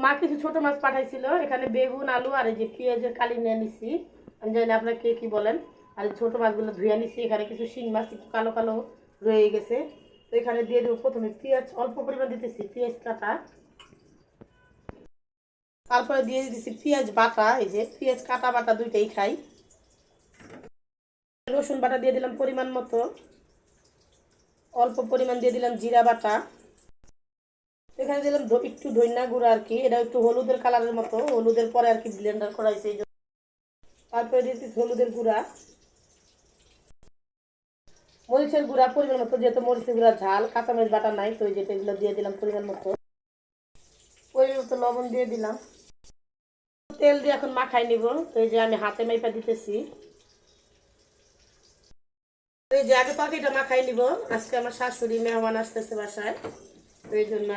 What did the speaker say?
মা কিছু ছোট মাছ পাঠাইছিল, এখানে বেগুন আলু আর এই যে পেঁয়াজের কালি নিয়ে নিছি। আমি জানি না আপনারা কে কি বলেন। আর ছোট মাছগুলো ধুয়ে নিছি। এখানে কিছু শিং মাছ একটু কালো কালো রয়ে গেছে। তো এখানে দিয়ে দেবো প্রথমে পেঁয়াজ, অল্প পরিমাণ দিতেছি পেঁয়াজ কাটা। তারপরে দিয়ে দিতেছি পেঁয়াজ বাটা, এই যে পেঁয়াজ কাটা বাটা দুইটাই খাই। রসুন বাটা দিয়ে দিলাম পরিমাণ মতো। অল্প পরিমাণ দিয়ে দিলাম জিরা বাটা। এখানে দিলাম একটু ধনিয়া গুঁড়া আর কি, এটা একটু হলুদের কালারের মতো, হলুদের পরে আর কি ব্লেন্ডার করাইছে। তারপরে দিয়েছি হলুদের গুঁড়া, মরিচের গুঁড়া পরিমাণ মতো, যেহেতু মরিচের গুঁড়া ঝাল, কাঁচামরিচ বাটা নাই তো যেটা এগুলো দিয়ে দিলাম পরিমাণ মতো। পরিমাণ মতো লবণ দিয়ে দিলাম। তেল দিয়ে এখন মাখাই নিব। তো এই যে আমি হাতে মাইপা দিতেছি। এই যে আগে তরকারিটা মাখাই নিব। আজকে আমার শাশুড়ি মেহমান আসতেছে বাসায়, তো এই জন্য